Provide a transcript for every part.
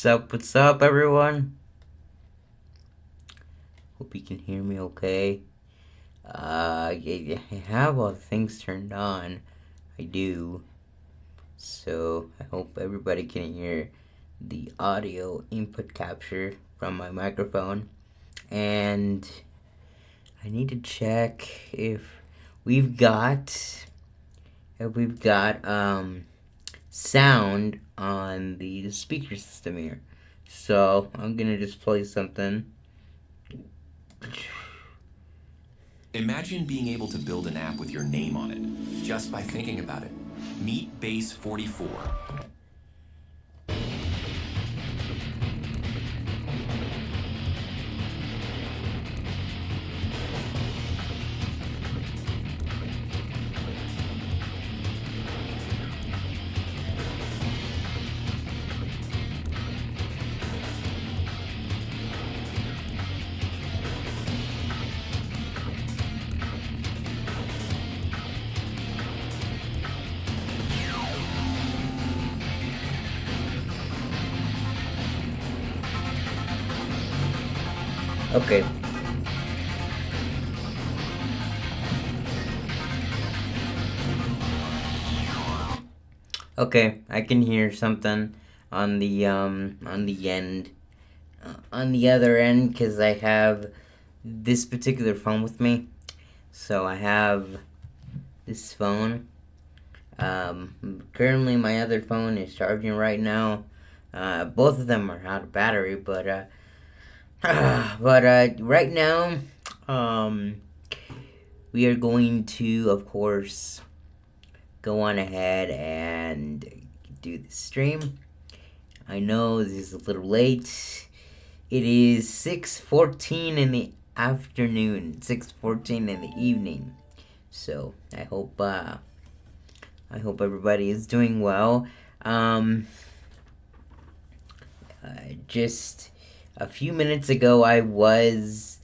What's up, everyone? Hope you can hear me okay. I have all the things turned on. I do. So, I hope everybody can hear the audio input capture from my microphone. And I need to check if we've got sound on the speaker system here. So I'm gonna just play something. Imagine being able to build an app with your name on it, just by thinking about it. Meet Base 44. Okay. Okay, I can hear something on the end, on the other end, because I have this particular phone with me. So I have this phone. Currently my other phone is charging right now. Both of them are out of battery, but right now, we are going to, of course, go on ahead and do the stream. I know this is a little late. It is 6:14 in the afternoon, 6:14 in the evening. So I hope everybody is doing well. Just a few minutes ago, I was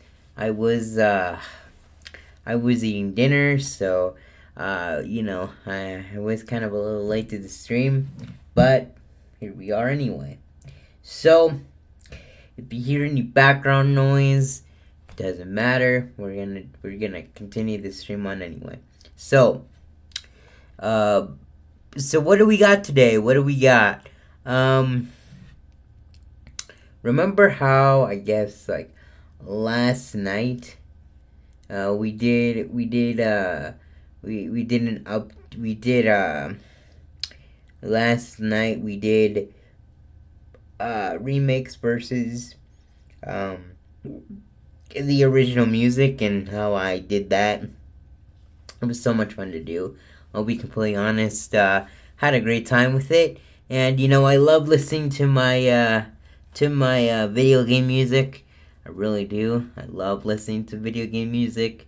eating dinner, so I was kind of a little late to the stream, but here we are anyway. So if you hear any background noise, doesn't matter. We're gonna continue the stream on anyway. So what do we got today? What do we got? Remember how, I guess, like last night we did last night we did remakes versus the original music, and how I did that. It was so much fun to do. I'll be completely honest. Had a great time with it, and I love listening to my video game music. I really do. I love listening to video game music,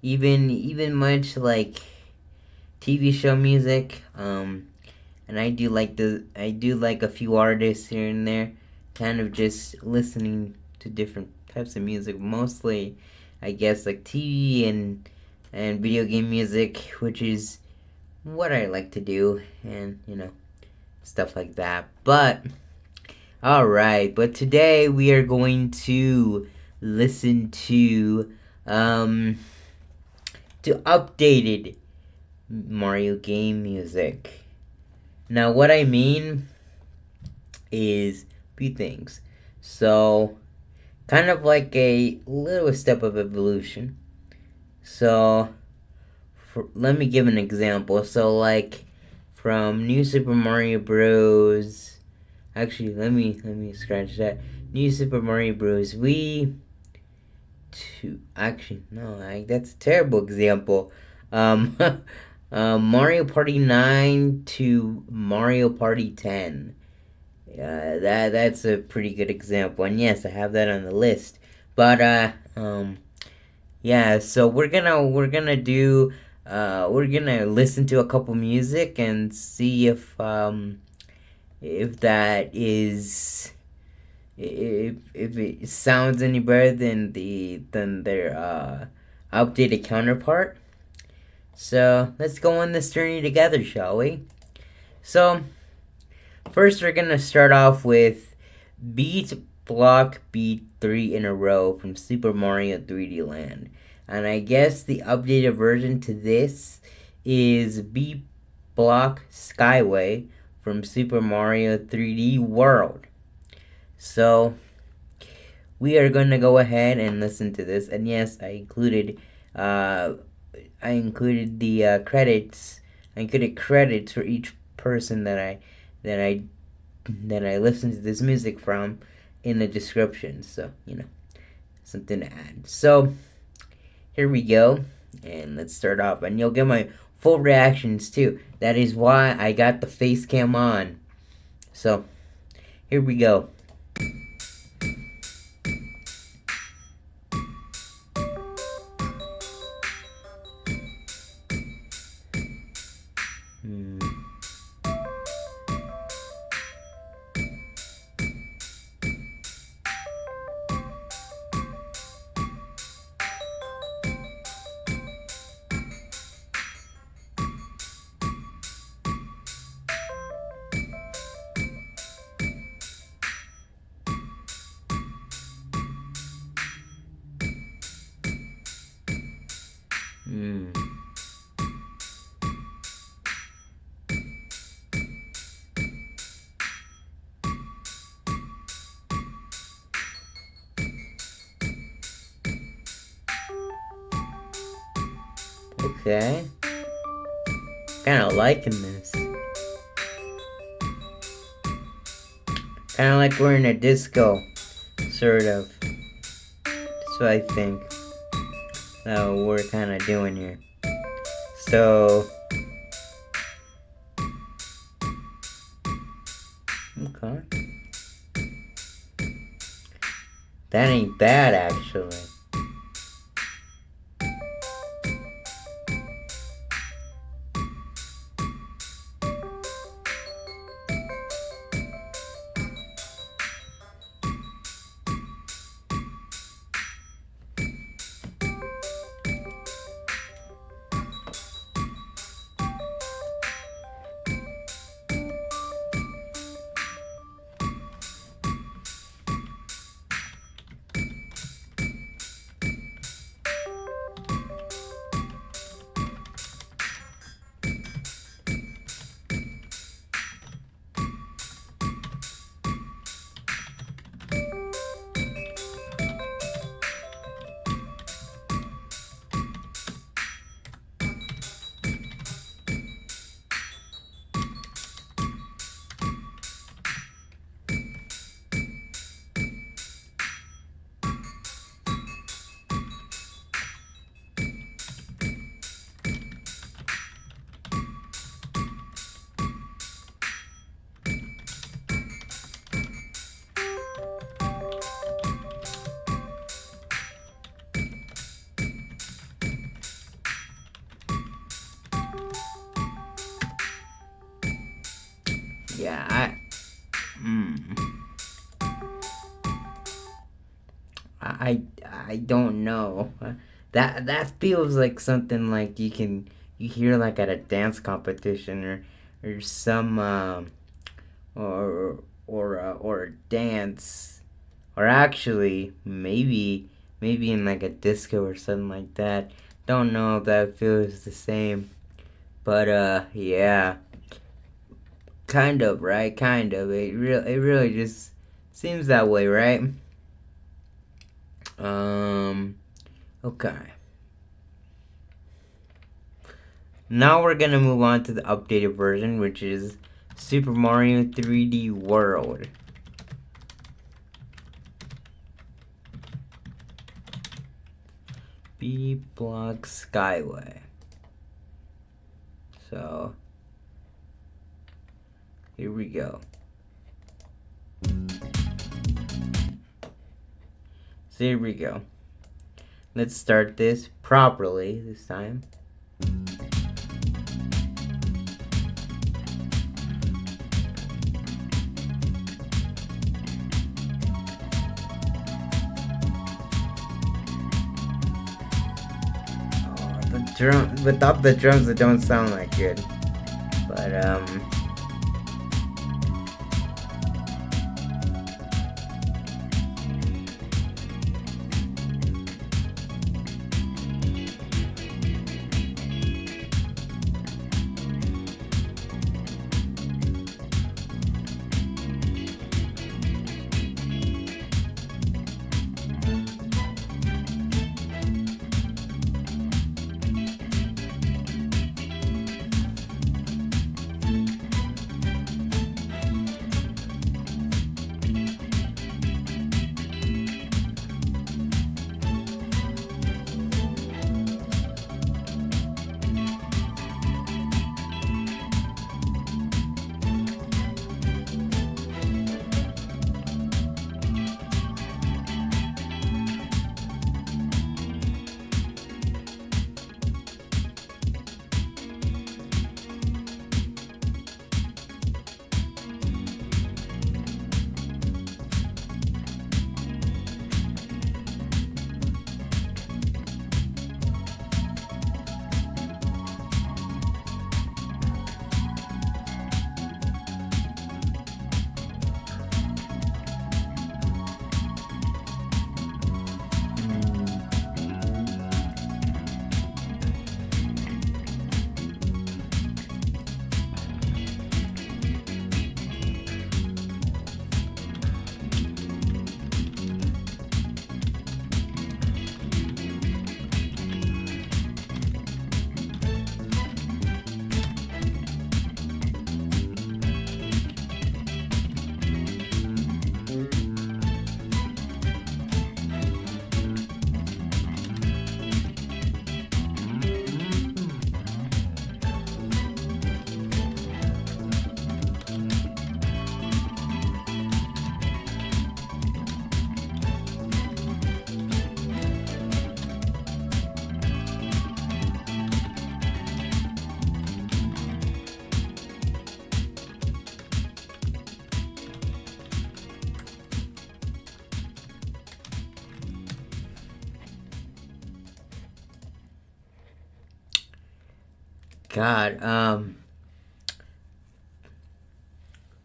even much like TV show music. And I do like a few artists here and there. Kind of just listening to different types of music. Mostly, I guess, like TV and video game music, which is what I like to do, and stuff like that. But alright, but today we are going to listen to updated Mario game music. Now what I mean is a few things. So kind of like a little step of evolution. So let me give an example. So like from New Super Mario Bros. Actually, let me scratch that. New Super Mario Bros. That's a terrible example. Mario Party 9 to Mario Party 10. That's a pretty good example, and yes, I have that on the list. But yeah. So we're gonna listen to a couple music and see if that is if it sounds any better than their updated counterpart. So let's go on this journey together, shall we? So first we're gonna start off with beat block beat 3 in a row from Super Mario 3D Land. And I guess the updated version to this is beat block Skyway from Super Mario 3D World. So we are going to go ahead and listen to this. And yes, I included the credits. I included credits for each person that I listened to this music from in the description. So, something to add. So, here we go. And let's start off. And you'll get my full reactions too. That is why I got the face cam on. So, here we go. Okay. Kind of liking this. Kind of like we're in a disco, sort of. That's what I think. We're kind of doing here. So, okay. That ain't bad, actually. Yeah, I don't know. That feels like something like you hear like at a dance competition or some or a dance, or actually maybe in like a disco or something like that. Don't know if that feels the same, but yeah. Kind of, right? Kind of. It really just seems that way, right? Okay. Now we're gonna move on to the updated version, which is Super Mario 3D World. B Block Skyway. So here we go. So here we go. Let's start this properly this time. Without the drums, it don't sound like good. But God,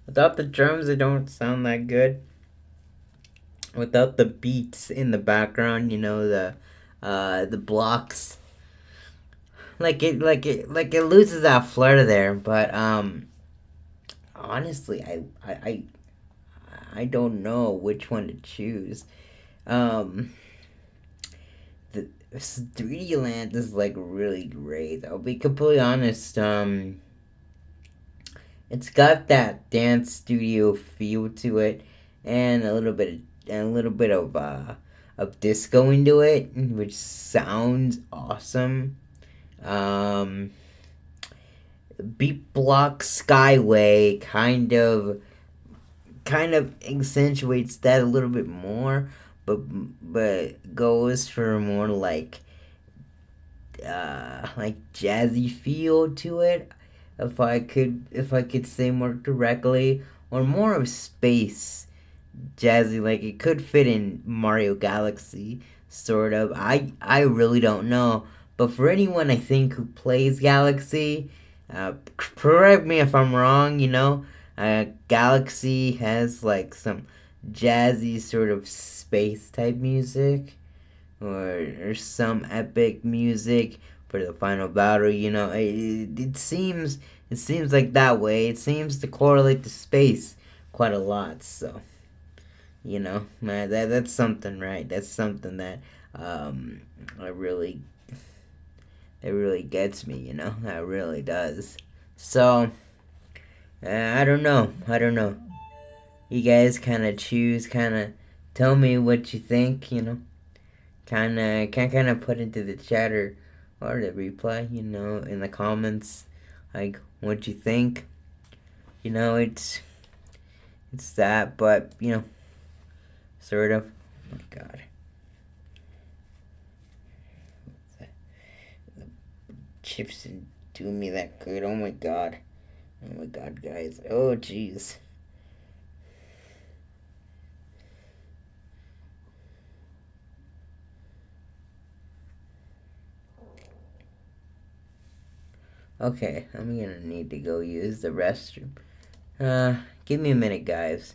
without the drums, it don't sound that good. Without the beats in the background, the blocks, like it loses that flair there. But honestly, I don't know which one to choose. Um, the 3D Land is like really great. I'll be completely honest. It's got that dance studio feel to it, and a little bit of disco into it, which sounds awesome. Um, Beat Block Skyway kind of accentuates that a little bit more, but goes for more like jazzy feel to it, if I could say more directly, or more of space jazzy, like it could fit in Mario Galaxy, sort of. I really don't know, but for anyone I think who plays Galaxy, correct me if I'm wrong. Galaxy has like some jazzy sort of space type music, or some epic music for the final battle. It seems like that way. It seems to correlate to space quite a lot. So man, that's something, right? That's something that um, I really it really gets me. That really does. So I don't know. I don't know. You guys kind of choose, kind of tell me what you think. Kind of put into the chat, or the replay. In the comments, like what you think. It's that, but sort of. Oh my God. Chips didn't do me that good. Oh my God. Oh my God, guys. Oh jeez. Okay, I'm gonna need to go use the restroom. Give me a minute, guys.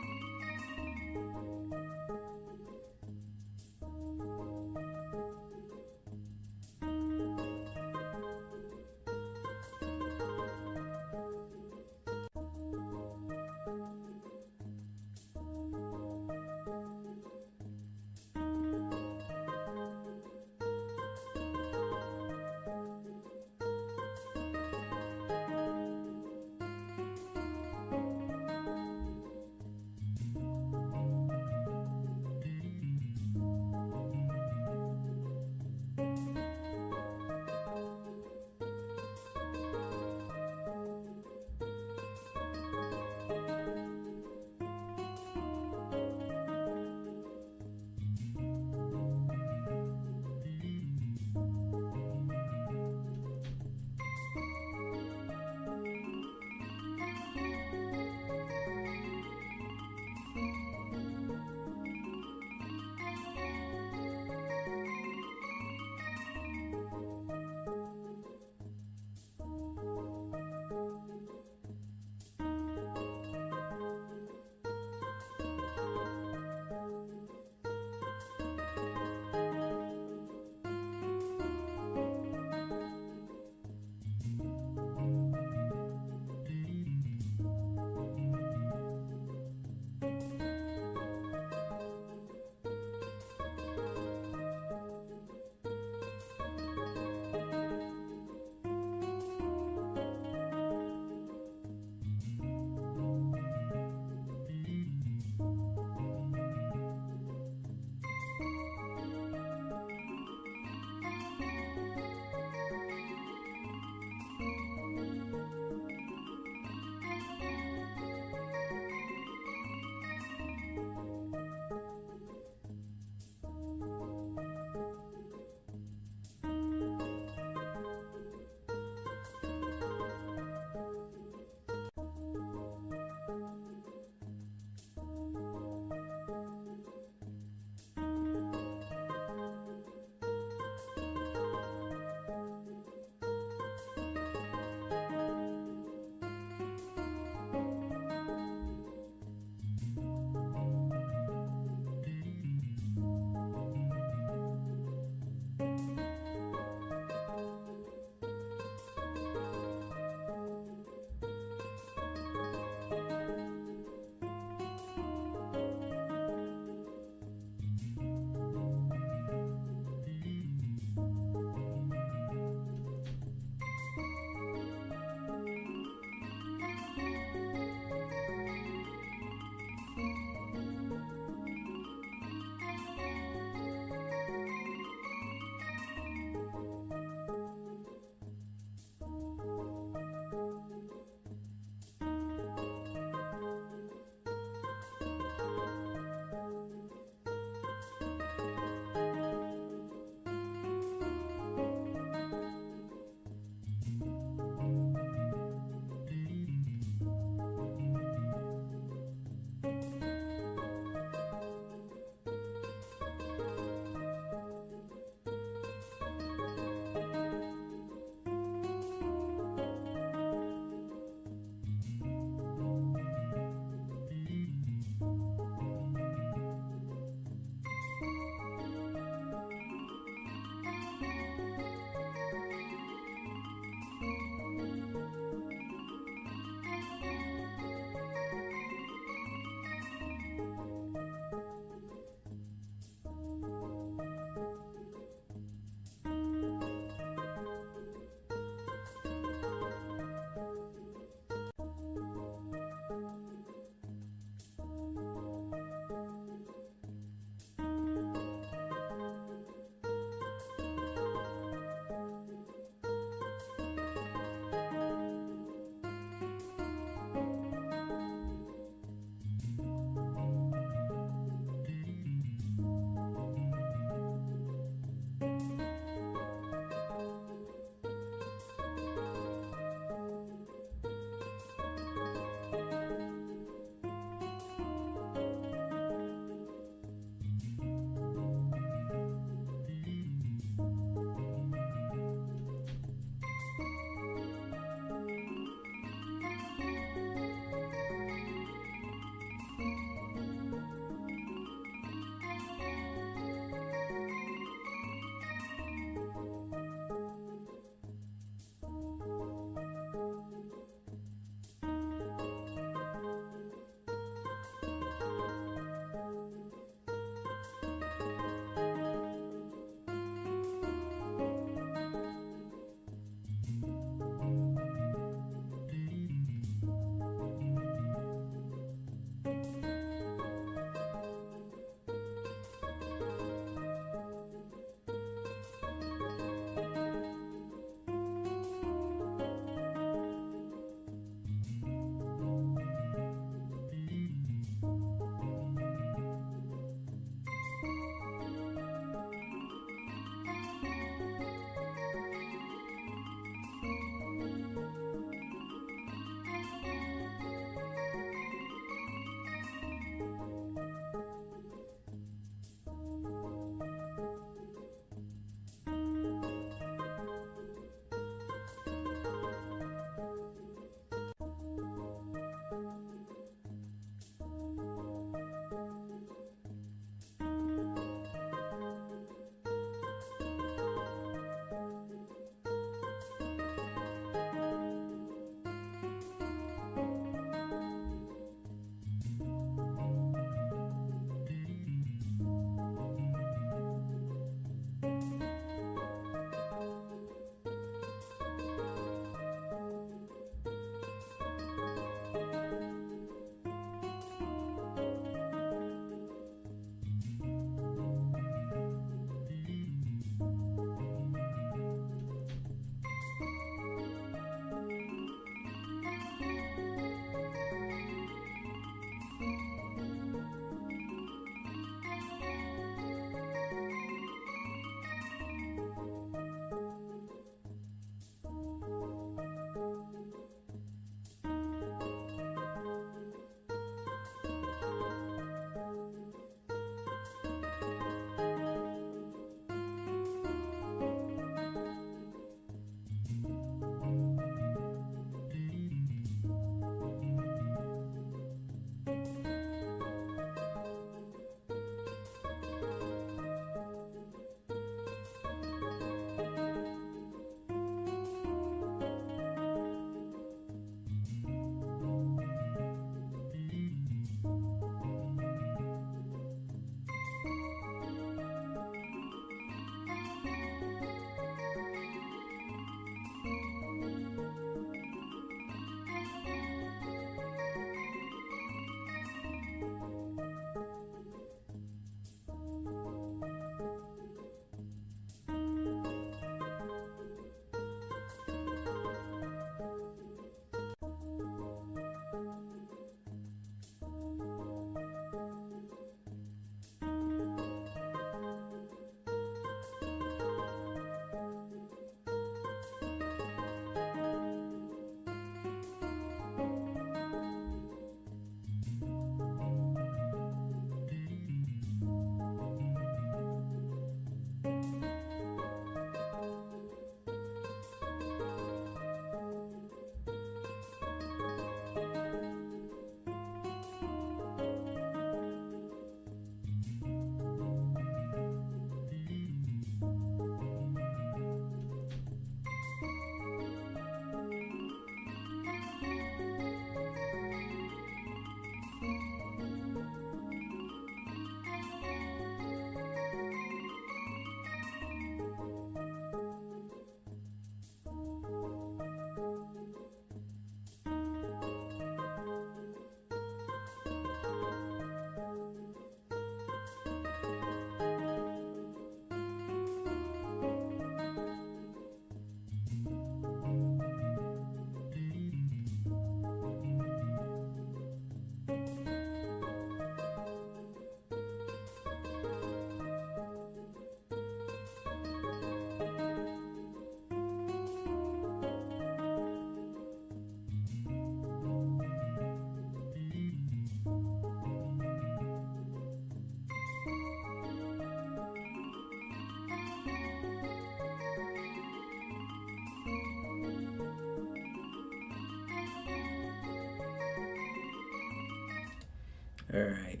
Alright.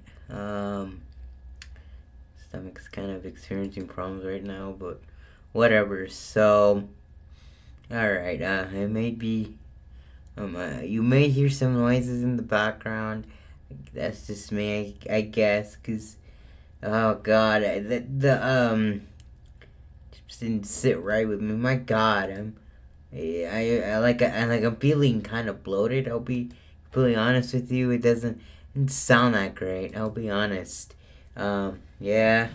Stomach's kind of experiencing problems right now, but whatever. So, alright. It may be. You may hear some noises in the background. That's just me, I guess. Cause, oh god, just didn't sit right with me. My god, I'm feeling kind of bloated. I'll be completely honest with you. It doesn't sound that great. I'll be honest. Yeah.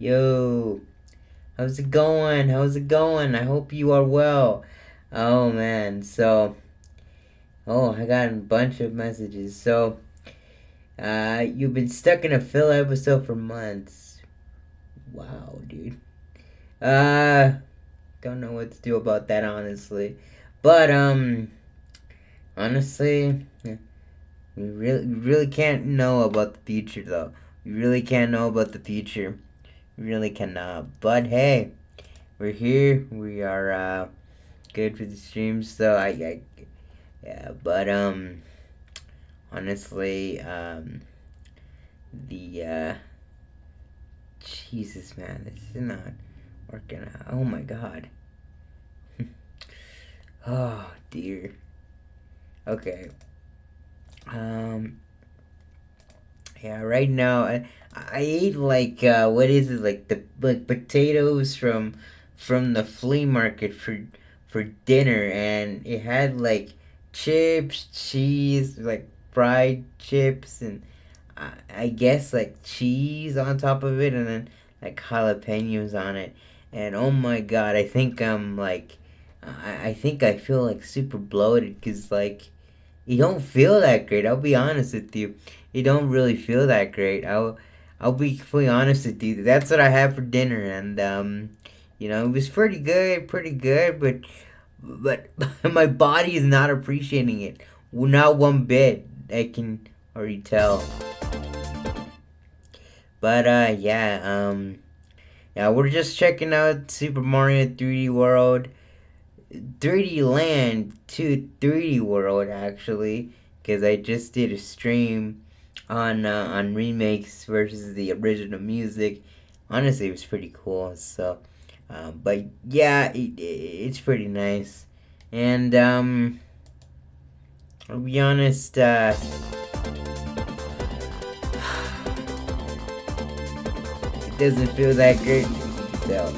Yo, how's it going? How's it going? I hope you are well. Oh man, I got a bunch of messages. So, you've been stuck in a filler episode for months. Wow, dude. Uh, don't know what to do about that, honestly. But, honestly, we really can't know about the future, though. We really can't know about the future. We really cannot. But hey, we're here. We are, good for the stream, so yeah, but, honestly, the, Jesus, man, this is not working out. Oh my god. Oh, dear. Okay. Yeah, right now, I ate, like, what is it, like, potatoes from the flea market for dinner, and it had, like, chips, cheese, like, fried chips, and I guess, like, cheese on top of it, and then, like, jalapenos on it. And oh my god, I think I'm, like, I think I feel, like, super bloated, because, like, you don't feel that great. I'll be honest with you. You don't really feel that great. I'll be completely honest with you. That's what I had for dinner, and it was pretty good. But my body is not appreciating it. Not one bit. I can already tell. But yeah, we're just checking out Super Mario 3D World. 3D Land to 3D World, actually, because I just did a stream on remakes versus the original music. Honestly, it was pretty cool. So, but yeah, it's pretty nice. And I'll be honest, it doesn't feel that great. So.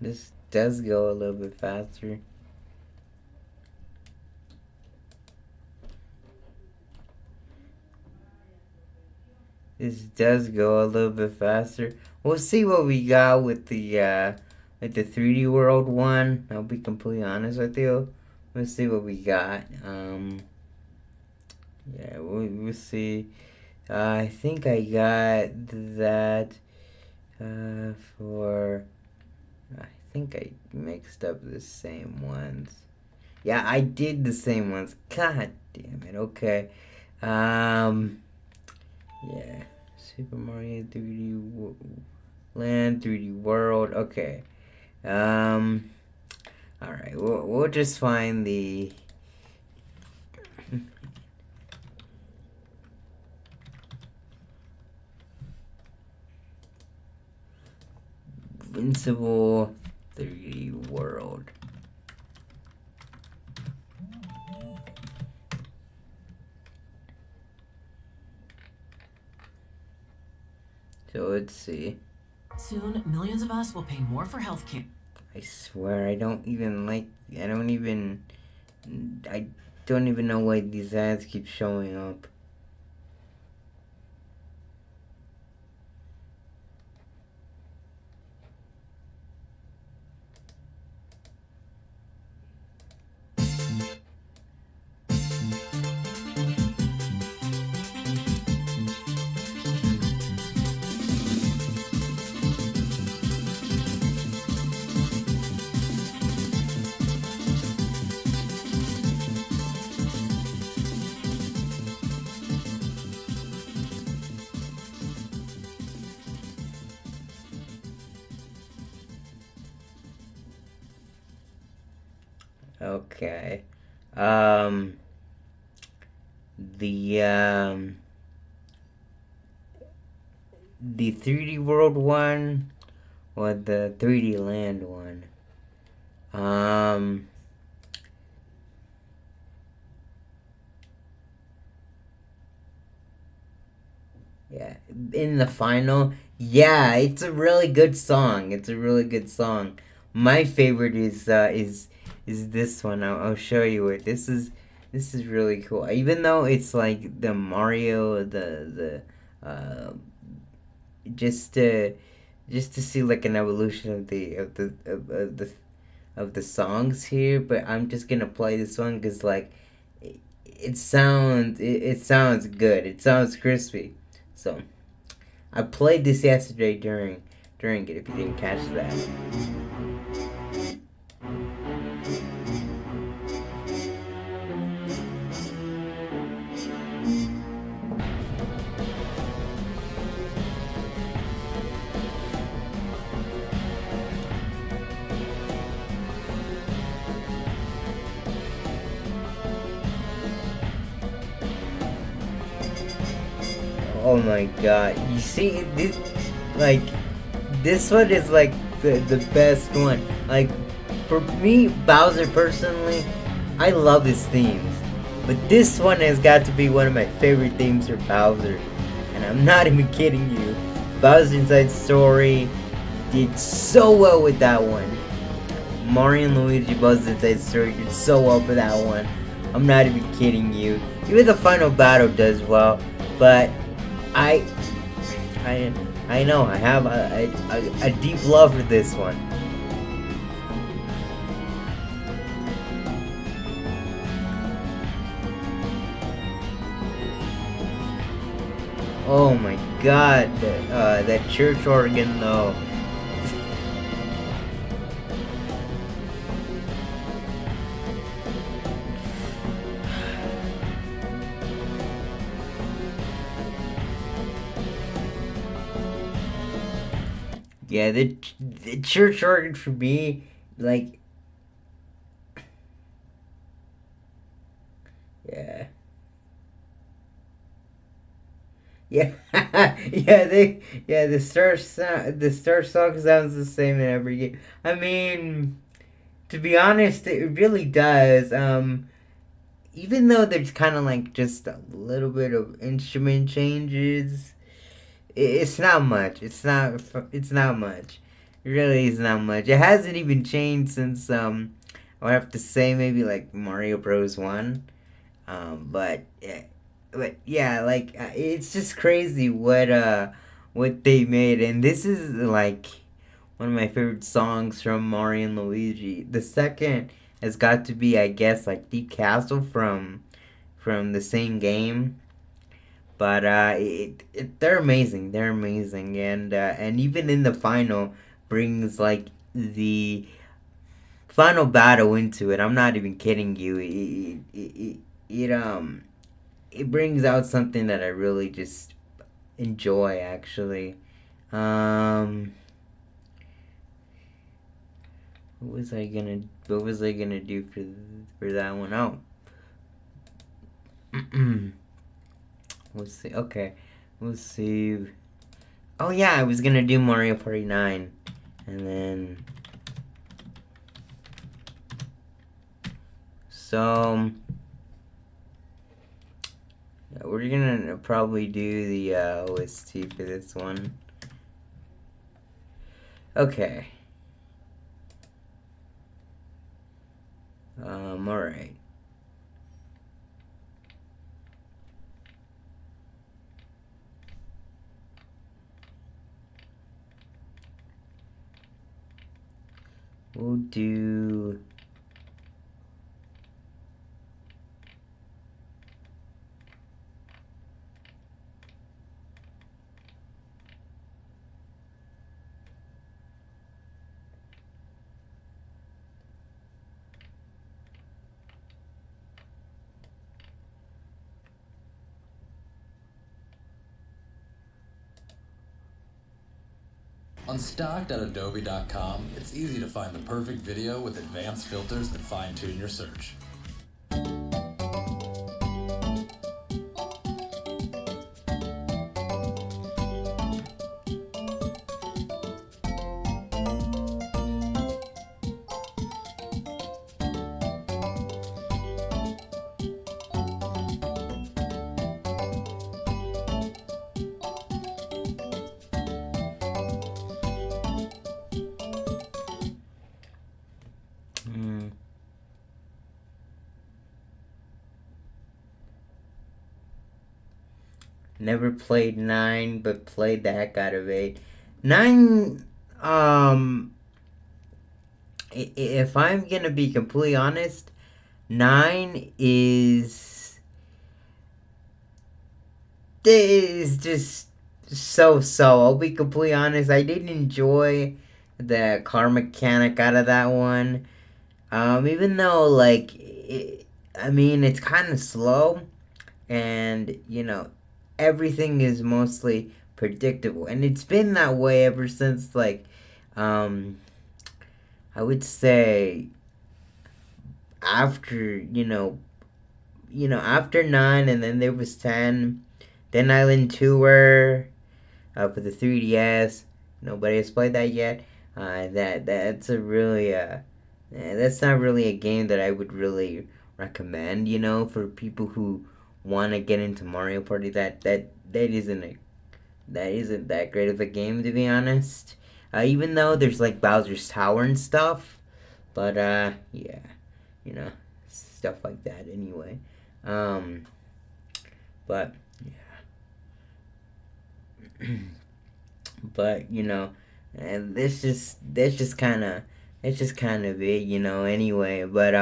This does go a little bit faster. This does go a little bit faster. We'll see what we got with the 3D World one. I'll be completely honest with you. We'll see what we got. Yeah, we'll see. I think I got that for. I think I mixed up the same ones. Yeah, I did the same ones. God damn it. Okay. Yeah. Super Mario 3D Land, 3D World. Okay. All right. We'll just find the. Invincible 3D World. So let's see. Soon, millions of us will pay more for healthcare. I swear, I don't even I don't even know why these ads keep showing up. Okay. Um, the um, the 3D World one or the 3D Land one. Um, yeah, in the final, yeah, it's a really good song. It's a really good song. My favorite is this one. I'll show you it. This is really cool. Even though it's like the Mario, just to just to see like an evolution of the songs here, but I'm just gonna play this one because like it sounds good. It sounds crispy. So I played this yesterday during it. If you didn't catch that. Oh my god! You see this like this one is like the best one. Like for me, Bowser personally, I love his themes, but this one has got to be one of my favorite themes for Bowser, and I'm not even kidding you. Bowser Inside Story did so well with that one. Mario and Luigi Bowser Inside Story did so well for that one. I'm not even kidding you. Even the final battle does well, but I I know I have a deep love for this one. Oh my god, that church organ though. Yeah, the church organ for me, like, yeah. Yeah, the star song sounds the same in every game. I mean, to be honest, it really does. Even though there's kind of like just a little bit of instrument changes, it's not much. It's not much. It really is not much. It hasn't even changed since I would have to say maybe like Mario Bros. 1. But yeah, like it's just crazy what they made, and this is like one of my favorite songs from Mario and Luigi. The second has got to be, I guess, like Deep Castle from the same game. But they're amazing. They're amazing, and even in the final brings like the final battle into it. I'm not even kidding you. It brings out something that I really just enjoy actually. Um, what was I gonna do for that one? Oh, let's see. Okay, let's see. Oh yeah, I was gonna do Mario Party 9, and then so. We're gonna probably do the OST for this one. Okay. Alright. We'll do... Unstocked.adobe.com, it's easy to find the perfect video with advanced filters that fine-tune your search. Never played 9, but played the heck out of 8. 9, if I'm gonna be completely honest, 9 is just so. I'll be completely honest, I didn't enjoy the car mechanic out of that one. Even though, like, it's kind of slow, and, everything is mostly predictable. And it's been that way ever since, like, I would say after, after 9, and then there was 10, then Island Tour, for the 3DS. Nobody has played that yet. That's a really, that's not really a game that I would really recommend, for people who want to get into Mario Party. That isn't that great of a game, to be honest. Even though there's like Bowser's Tower and stuff, but yeah, stuff like that. Anyway, but yeah, but and that's just kind of it. Anyway, but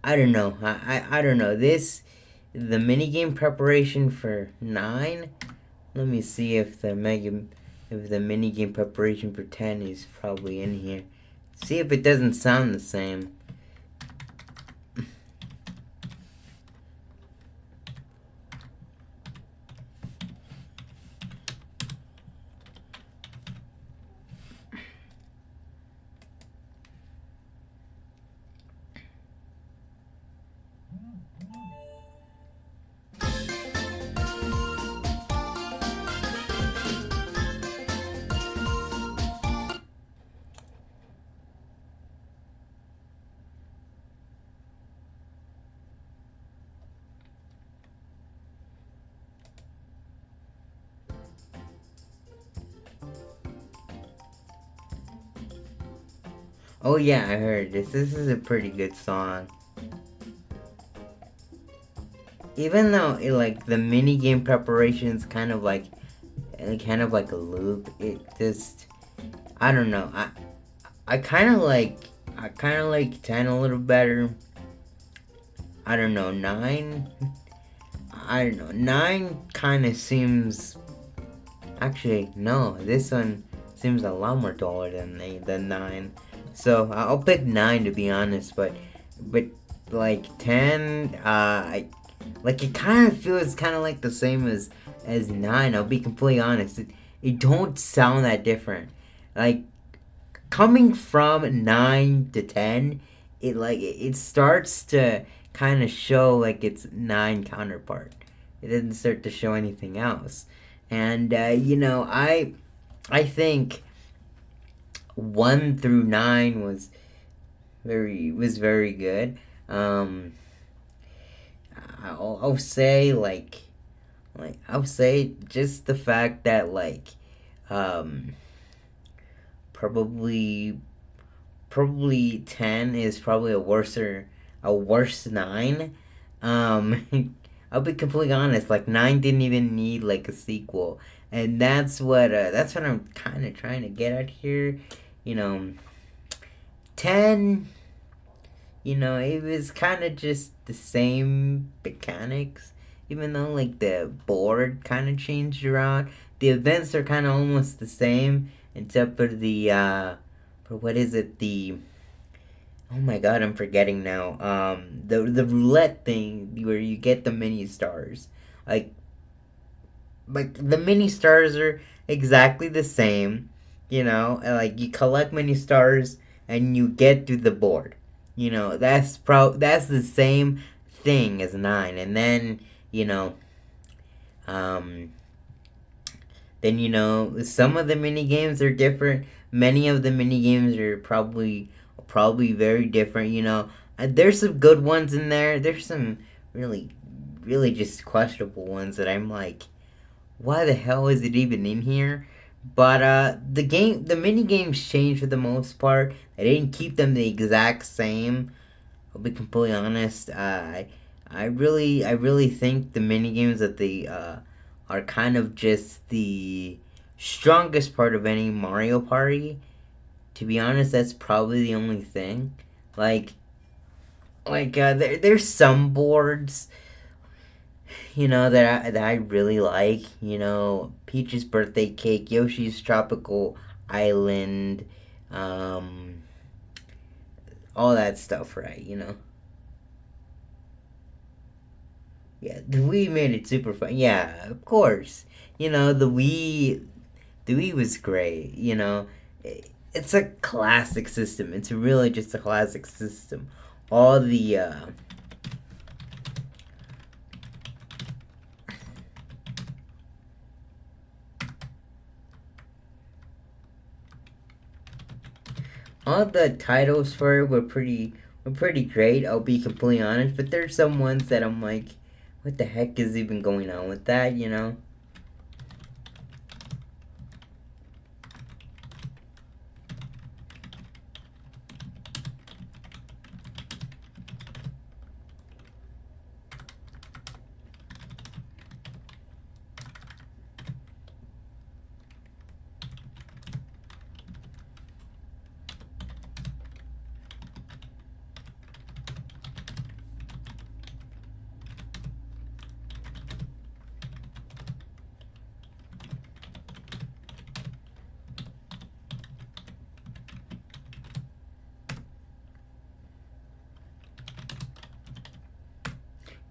I don't know. I don't know. The minigame preparation for 9. Let me see if the minigame preparation for 10 is probably in here. See if it doesn't sound the same. Oh yeah, I heard this. This is a pretty good song. Even though the mini game preparation is kind of like a loop, it just, I don't know. I kind of like 10 a little better. I don't know, 9. I don't know. 9 kind of seems. Actually, no. This one seems a lot more duller than 9. So I'll pick 9, to be honest. But like 10, it kind of feels kind of like the same as 9. I'll be completely honest. It don't sound that different. Like, coming from 9 to 10, it starts to kind of show like its 9 counterpart. It doesn't start to show anything else. And I think 1 through 9 was very good. I'll say I'll say just the fact that probably 10 is probably a worse 9. I'll be completely honest. 9 didn't even need a sequel, and that's what I'm kind of trying to get at here. you know, 10, it was kind of just the same mechanics, even though like the board kind of changed around. The events are kind of almost the same, except for for what is it? Oh my god, I'm forgetting now. The roulette thing where you get the mini stars, like the mini stars are exactly the same, and, like you collect mini stars and you get through the board. That's the same thing as 9, and then um, some of the mini games are different. Many of the mini games are probably very different. There's some good ones in there. There's some really really just questionable ones that I'm like, why the hell is it even in here? But the mini games changed for the most part. I didn't keep them the exact same. I'll be completely honest. I really think the mini games that they are kind of just the strongest part of any Mario Party. To be honest, that's probably the only thing. Like, there's some boards, that I really like. Peach's Birthday Cake, Yoshi's Tropical Island, um, all that stuff, right? Yeah, the Wii made it super fun. Yeah, of course. The Wii was great. It's a classic system. It's really just a classic system. All the all the titles for it were pretty great. I'll be completely honest, but there's some ones that I'm like, what the heck is even going on with that?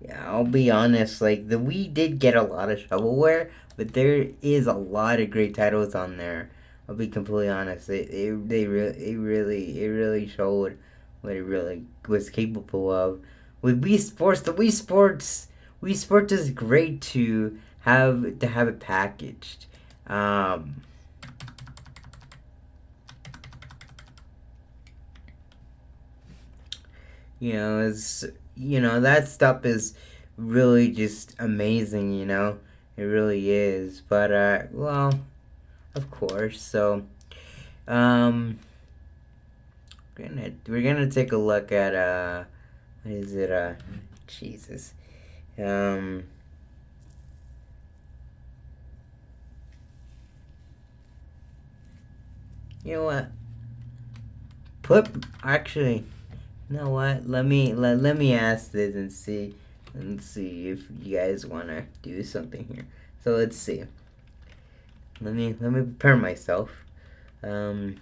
Yeah, I'll be honest. Like the Wii did get a lot of shovelware, but there is a lot of great titles on there. I'll be completely honest. It really showed what it really was capable of. With Wii Sports, Wii Sports is great to have it packaged. Um, it's that stuff is really just amazing. It really is. But well, of course. So um, we're gonna take a look at what is it? Jesus. Um, you know what? Put actually. You know what? Let me ask this and see if you guys wanna do something here. So let's see. Let me prepare myself. Um,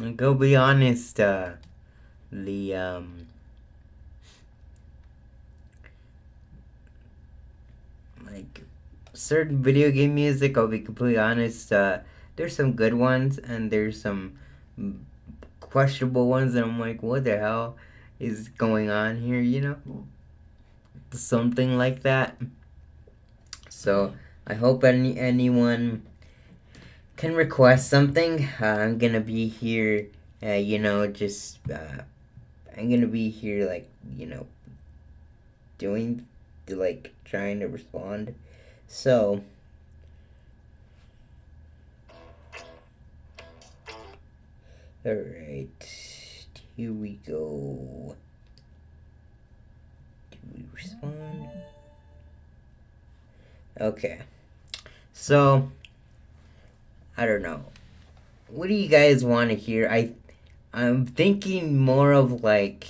I'll go be honest. The like certain video game music. I'll be completely honest. There's some good ones and there's some questionable ones, and I'm like, what the hell? is going on here, you know? Something like that. So I hope anyone can request something. I'm gonna be here, I'm gonna be here, like, doing, like, trying to respond. So, alright, here we go. Do we respond? Okay. So, I don't know. What do you guys want to hear? I'm thinking more of, like,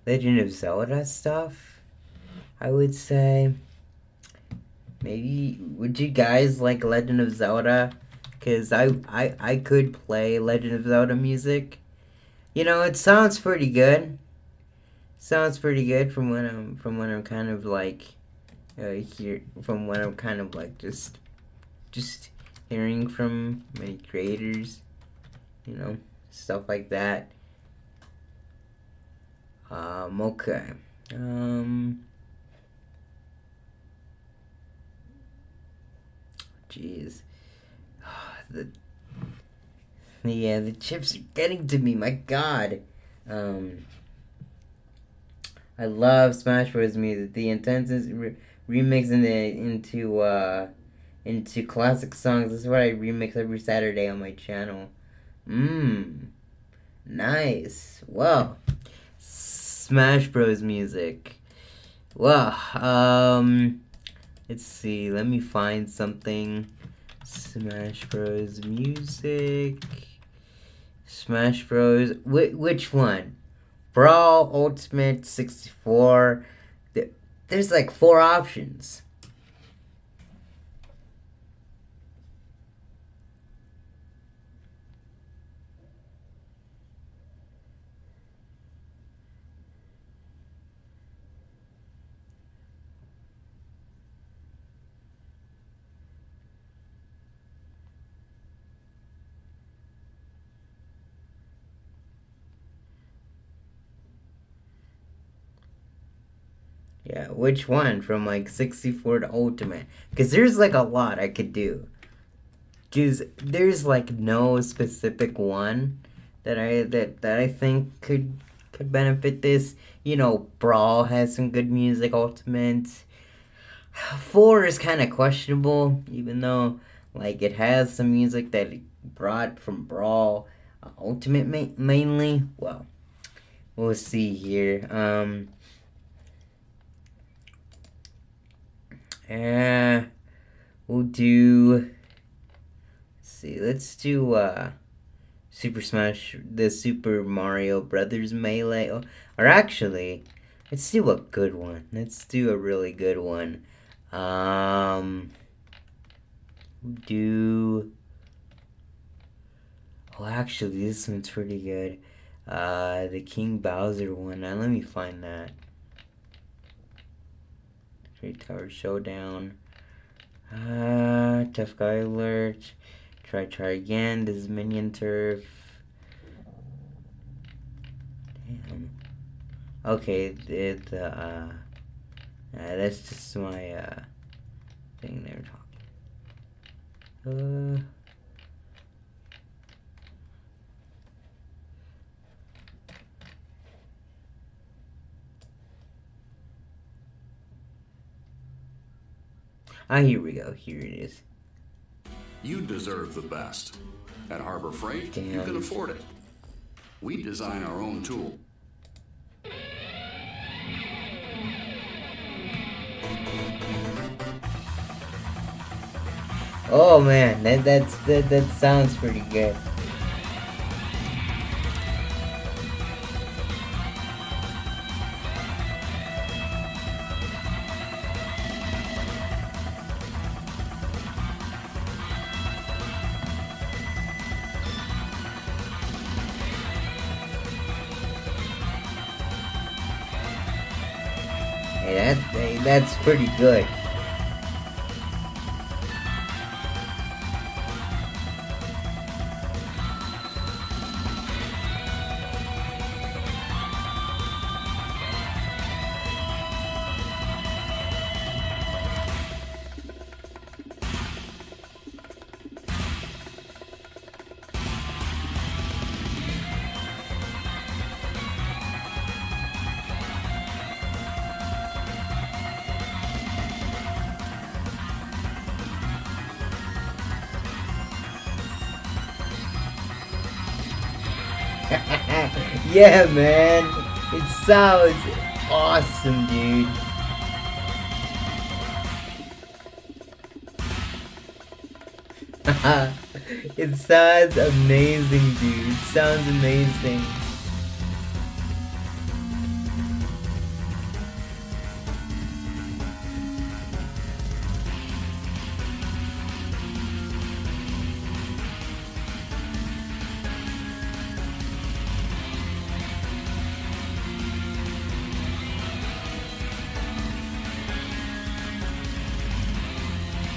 Legend of Zelda stuff, I would say. Maybe, would you guys like Legend of Zelda? Because I could play Legend of Zelda music. It sounds pretty good. Sounds pretty good from what I'm kind of like from what I'm kind of like just hearing from many creators, stuff like that. Okay. Jeez. The chips are getting to me, my god. I love Smash Bros. Music. The intense remixing it into classic songs. This is what I remix every Saturday on my channel. Nice. Well, Smash Bros. Music. Well, let's see. Let me find something. Smash Bros. Music. Smash Bros. Which one? Brawl, Ultimate, 64. There's like 4 options. Yeah, which one from like 64 to Ultimate? Because there's like a lot I could do. Because there's like no specific one that I think could benefit this. Brawl has some good music. Ultimate 4 is kind of questionable, even though like it has some music that it brought from Brawl. Ultimate mainly. Well, we'll see here. We'll do. Let's do the Super Mario Brothers Melee, or actually, let's do a good one. Let's do a really good one. Actually, this one's pretty good. The King Bowser one. Now let me find that. Great Tower Showdown. Tough Guy Alert. Try again. This is Minion Turf. Damn. Okay, that's just my thing they were talking. Here we go. Here it is. You deserve the best. At Harbor Freight, Damn. you can afford it. We design our own tool. Oh man, that sounds pretty good. Hey, that's pretty good. Yeah, man. It sounds awesome, dude. It sounds amazing, dude. It sounds amazing.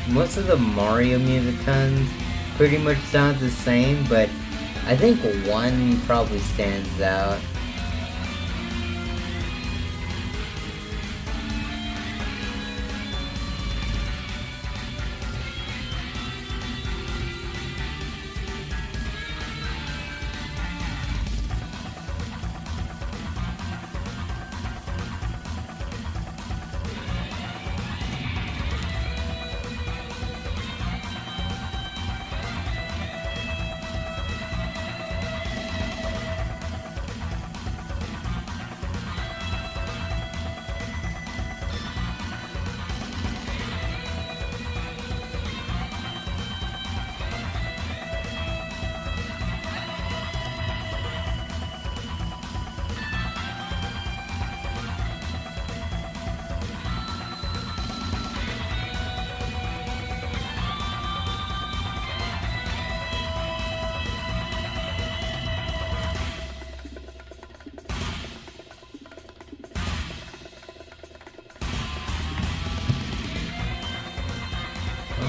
Most of the Mario music tons pretty much sounds the same, but I think one probably stands out.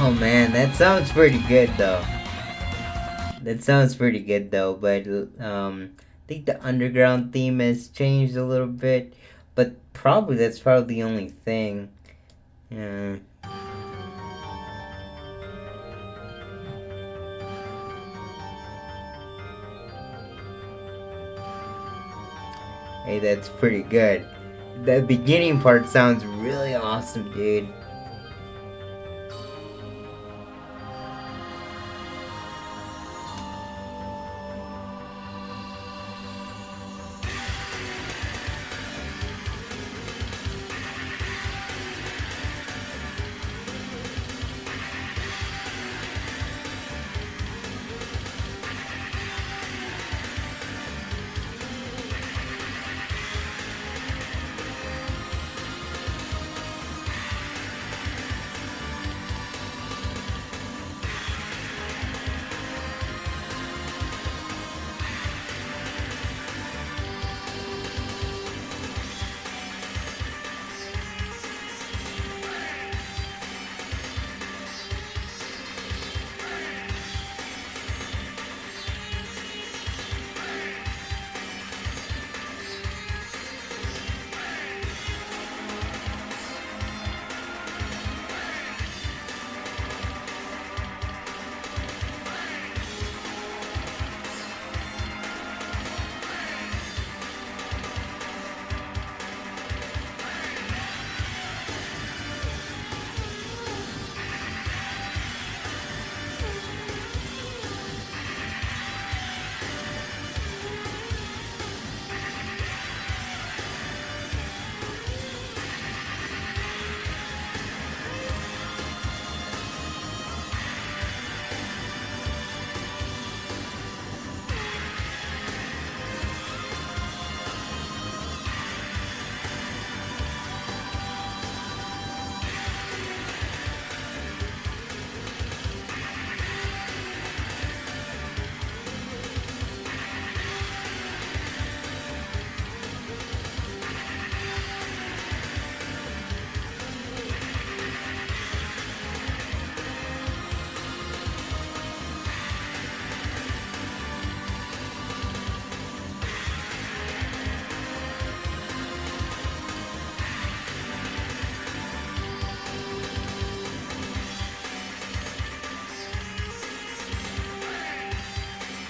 Oh man, that sounds pretty good though. That sounds pretty good though, but I think the underground theme has changed a little bit, but that's probably the only thing. Yeah. Hey, that's pretty good. The beginning part sounds really awesome, dude.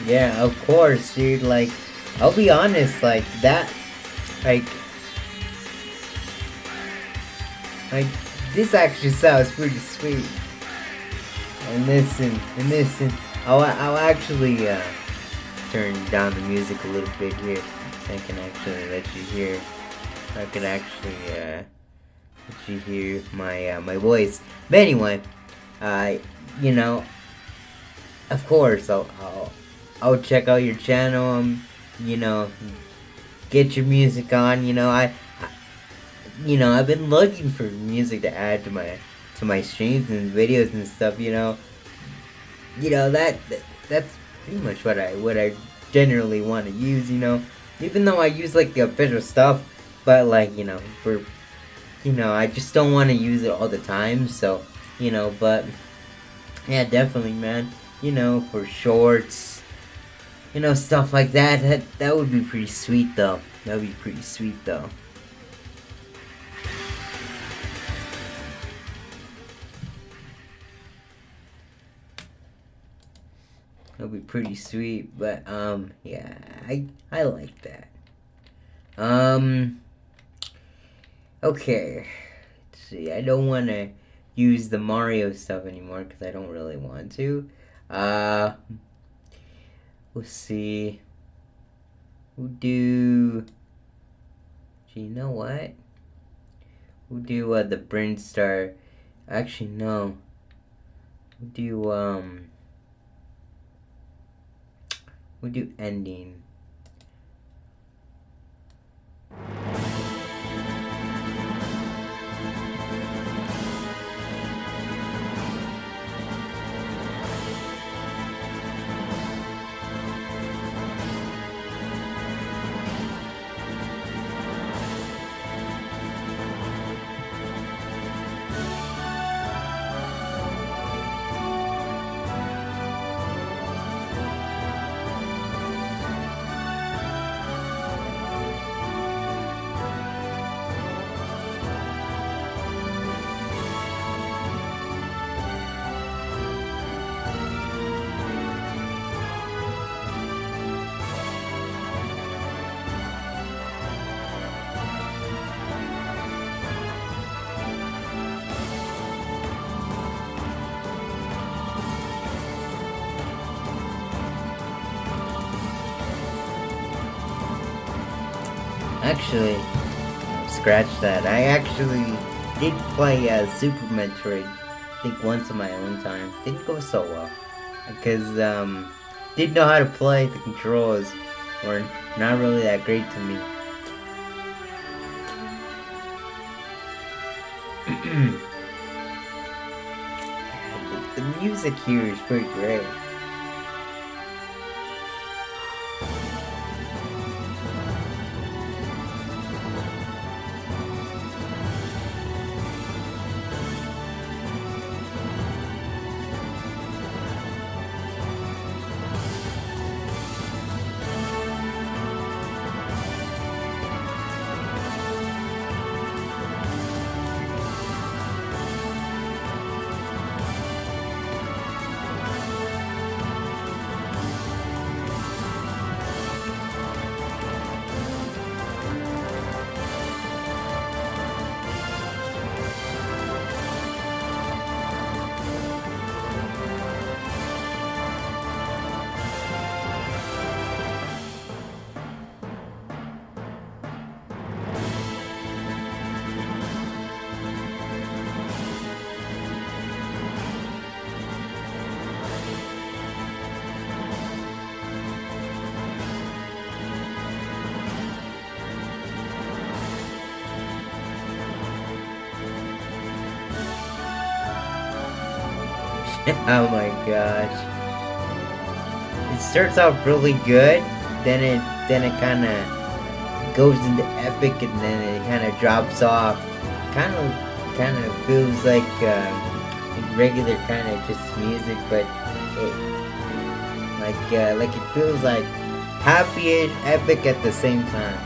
Yeah, of course, dude. Like, I'll be honest, like that, like, like this actually sounds pretty sweet. And listen, I'll actually turn down the music a little bit here so I can actually let you hear. I can actually let you hear my voice. But anyway, you know, of course I'll check out your channel. You know, get your music on. You know, I've been looking for music to add to my streams and videos and stuff. You know, that's pretty much what I generally want to use. You know, even though I use like the official stuff, but like I just don't want to use it all the time. So but yeah, definitely, man. For shorts, stuff like that. That would be pretty sweet though. That would be pretty sweet though. That would be pretty sweet, but yeah, I like that. Okay. Let's see. I don't want to use the Mario stuff anymore because I don't really want to. Let's see. We'll do. You know what? We'll do the Brain Star. Actually, no. We'll do ending. Actually, scratch that. I actually did play Super Metroid, I think once on my own time. Didn't go so well. Because, didn't know how to play. The controls were not really that great to me. The music here is pretty great. Oh my gosh. It starts off really good, then it kinda goes into epic and then it kinda drops off. Kinda feels like regular kinda just music, but it feels like happy and epic at the same time.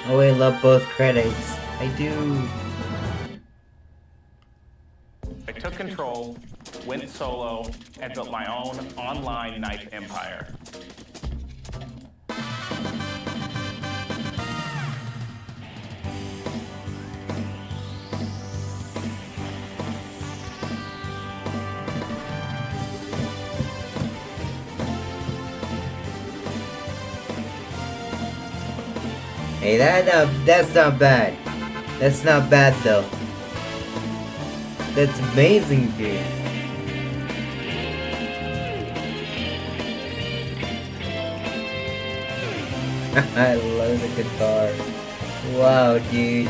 Oh, I love both credits. I do. I took control, went solo, and built my own online knife empire. Hey, that's not bad. That's not bad though. That's amazing, dude. I love the guitar. Wow, dude.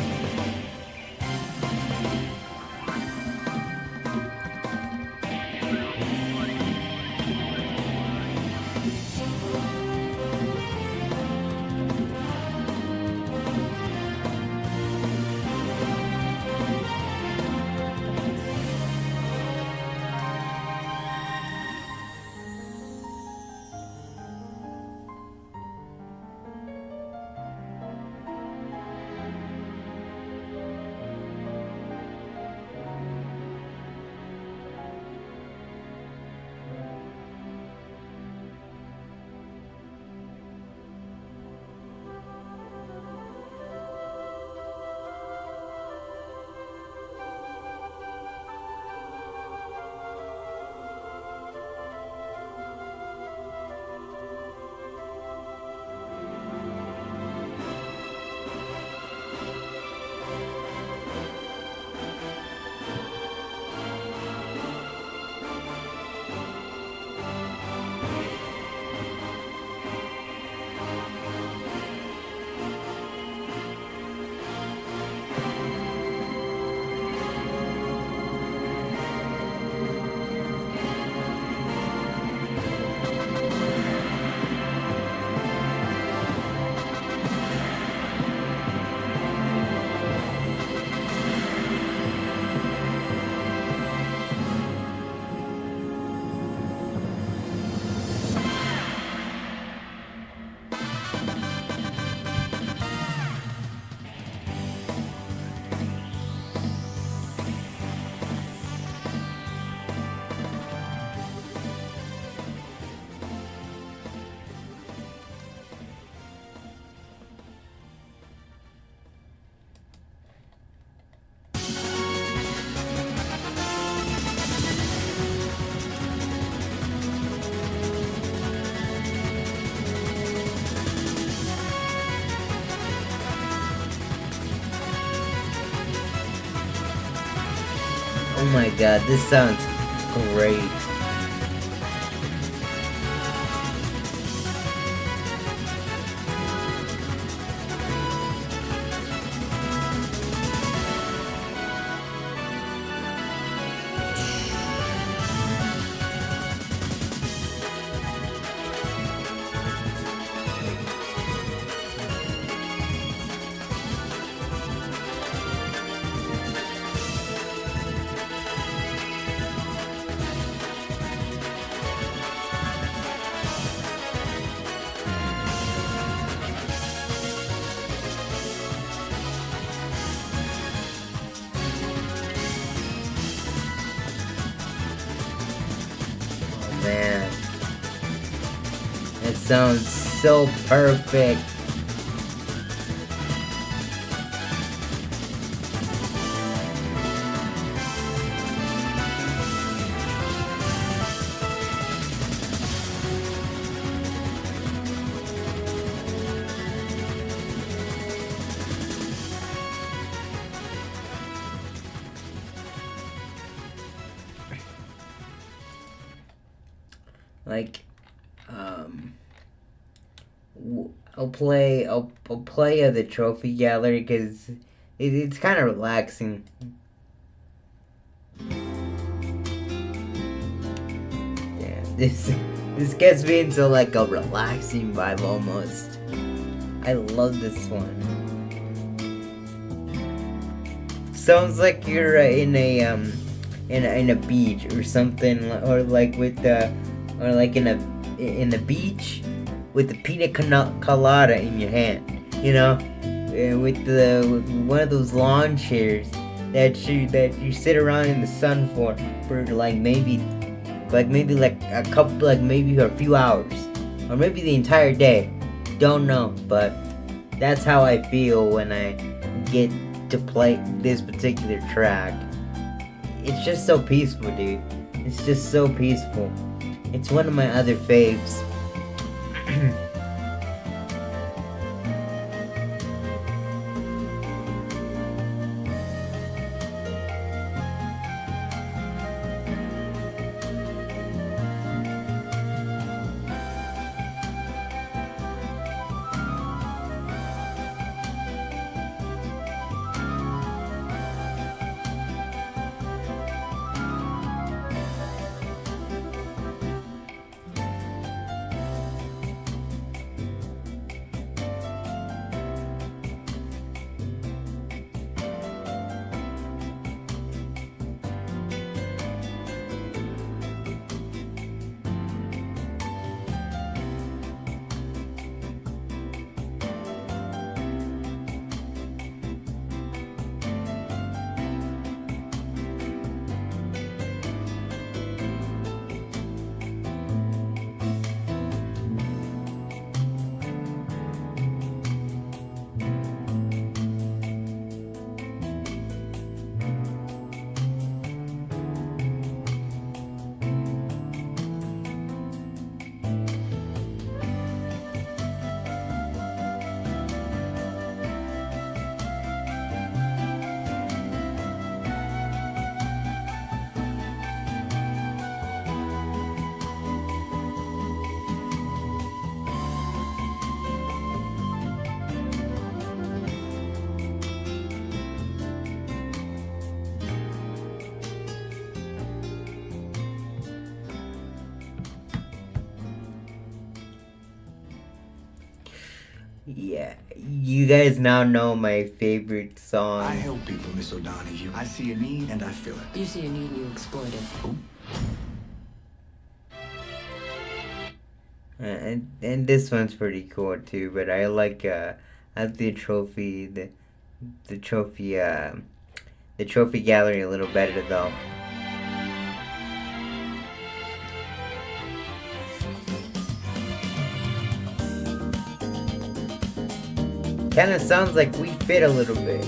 Oh my god, this sounds great. Man, it sounds so perfect. Like, I'll play the trophy gallery because it's kind of relaxing. Yeah, this gets me into like a relaxing vibe almost. I love this one. Sounds like you're in a beach or something, or like with or like in the beach with the pina colada in your hand, you know? with the one of those lawn chairs that you sit around in the sun for like maybe a couple, like maybe a few hours, or maybe the entire day. Don't know, but that's how I feel when I get to play this particular track. It's just so peaceful, dude. It's just so peaceful. It's one of my other faves. Yeah, you guys now know my favorite song. I help people, Miss O'Donoghue. I see a need and I fill it. You see a need, you exploit it. And this one's pretty cool too, but I like the trophy the trophy gallery a little better though. Kind of sounds like We Fit a little bit.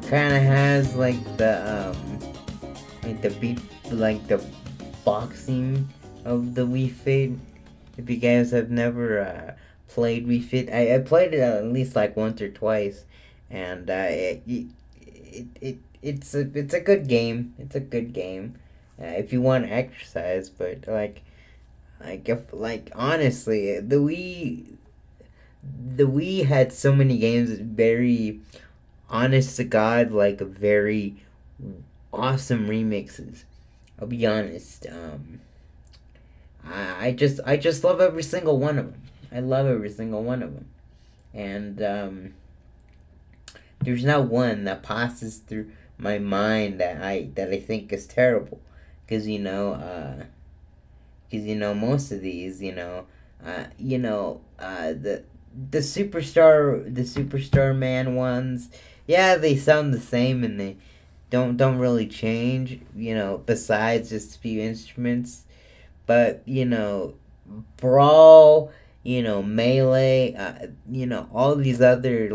Kind of has like the beat, like the boxing of the Wii Fit. If you guys have never played Wii Fit, I played it at least like once or twice, and it's a good game. It's a good game if you want to exercise. But honestly, the Wii had so many games, very honest to God, like very awesome remixes. I'll be honest. I just love every single one of them. I love every single one of them, and there's not one that passes through my mind that I think is terrible, because most of these, the superstar man ones, yeah, they sound the same and they don't really change, besides just a few instruments. But Brawl, Melee, all these other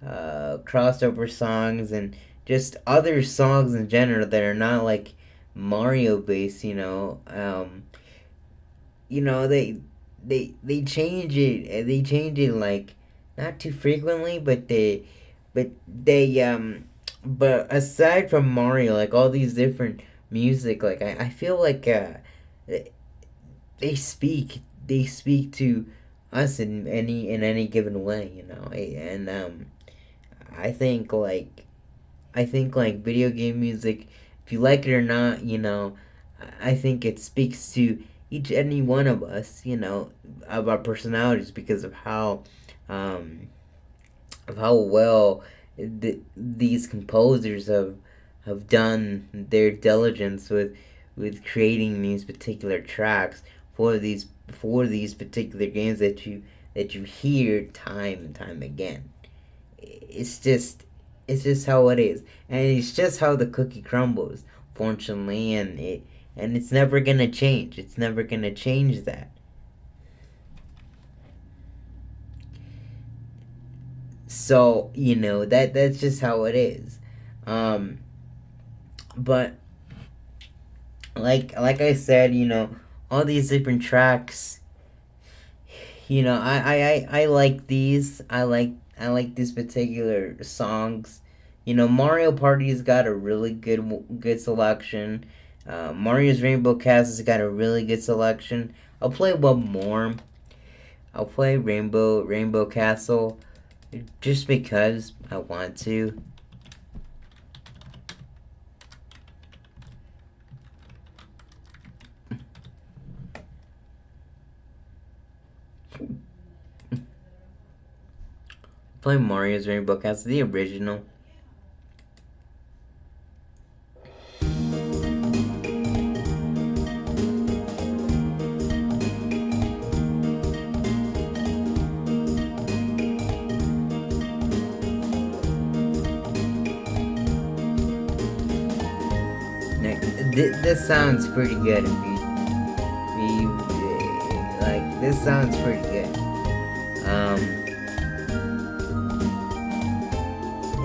crossover songs and just other songs in general that are not like Mario based, they change it. They change it like not too frequently, but but aside from Mario, like all these different music, like I feel like they speak to us in any given way, and I think like video game music if you like it or not, I think it speaks to each and any one of us, of our personalities because of how well these composers have done their diligence with creating these particular tracks for these particular games that you hear time and time again. It's just how it is, and it's just how the cookie crumbles, fortunately, and it's never gonna change. It's never gonna change that. So that's just how it is. Um, but like I said, all these different tracks. I like these. I like these particular songs. Mario Party's got a really good selection. Mario's Rainbow Cast has got a really good selection. I'll play one more. I'll play Rainbow Castle just because I want to. Play Mario's Rainbow Castle, the original. This sounds pretty good. This sounds pretty good.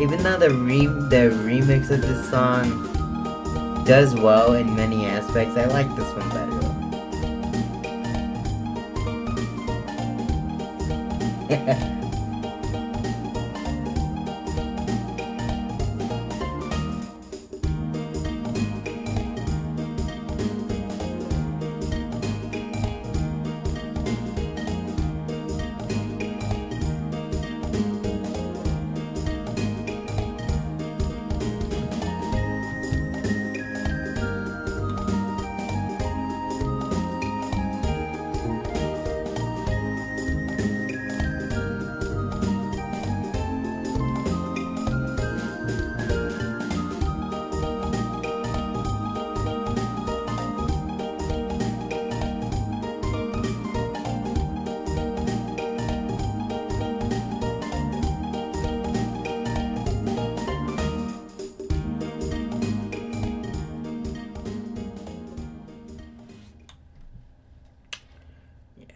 Even though the remix of this song does well in many aspects, I like this one better.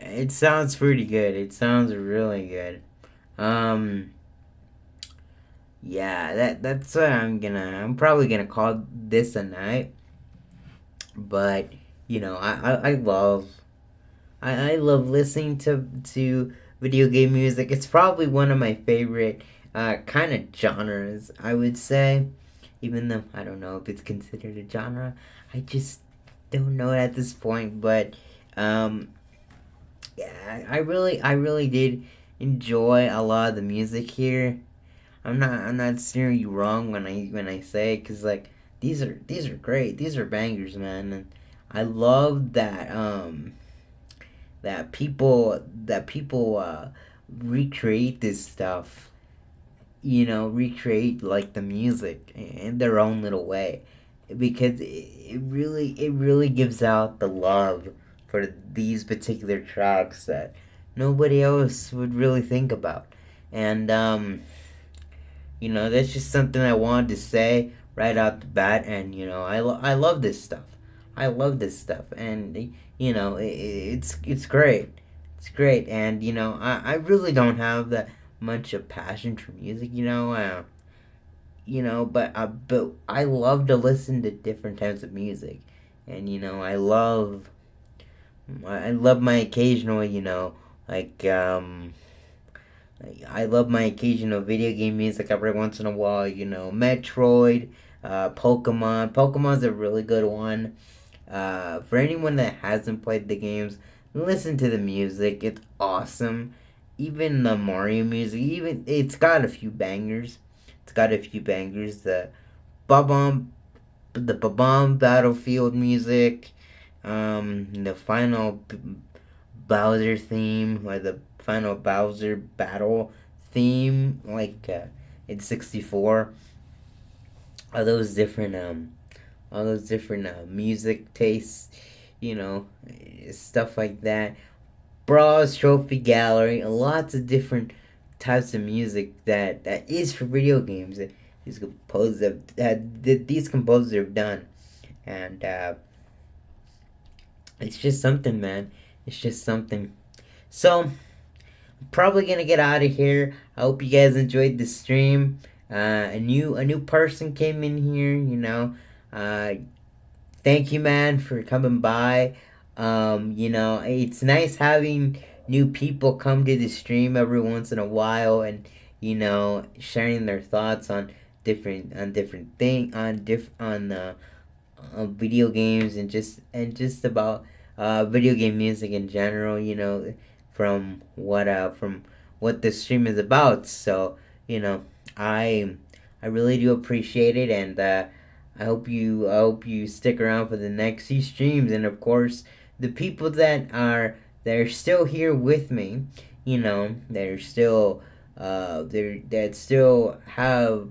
It sounds pretty good. It sounds really good. Um, yeah, that's what I'm probably gonna call this a night. But I love listening to video game music. It's probably one of my favorite kind of genres, I would say. Even though I don't know if it's considered a genre, I just don't know at this point. But yeah, I really did enjoy a lot of the music here. I'm not steering you wrong when I say it, cause like these are great. These are bangers, man. And I love that people recreate this stuff. Recreate like the music in their own little way, because it really gives out the love for these particular tracks that nobody else would really think about. And that's just something I wanted to say right out the bat. And I love this stuff. I love this stuff, and it's great. It's great, and I really don't have that much of passion for music. But I love to listen to different types of music, and I love my occasional, like I love my occasional video game music every once in a while. Metroid, Pokemon. Pokemon's a really good one. For anyone that hasn't played the games, listen to the music. It's awesome. Even the Mario music, even it's got a few bangers. It's got a few bangers. The Bum the Bomb Battlefield music, the final Bowser theme, or the final Bowser battle theme, like in 64. All those different music tastes, stuff like that. Brawl's Trophy Gallery, lots of different types of music that is for video games that these composers have done, and it's just something, man. It's just something. So, I'm probably gonna get out of here. I hope you guys enjoyed the stream. A new person came in here. Thank you, man, for coming by. It's nice having new people come to the stream every once in a while, and sharing their thoughts on different thing on video games, and just about video game music in general. From what the stream is about. So I really do appreciate it, and I hope you stick around for the next few streams, and of course the people that are still here with me, they're still that still have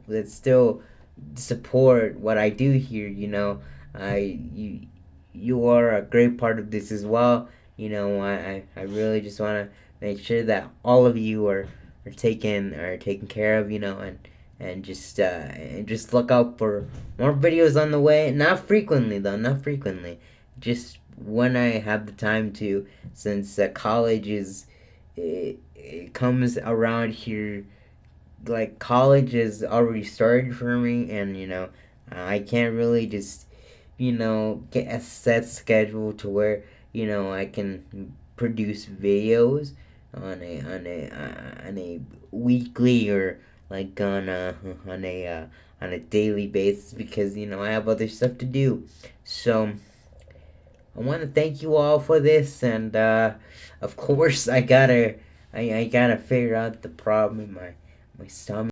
that still support what I do here. You are a great part of this as well. I really just want to make sure that all of you are taken care of, and just look out for more videos on the way. Not frequently though, not frequently. Just when I have the time to, since college it comes around here. Like, college has already started for me, and I can't really just get a set schedule to where I can produce videos on a weekly, or like on a daily basis, because I have other stuff to do. So I want to thank you all for this, and of course I gotta figure out the problem in my stomach.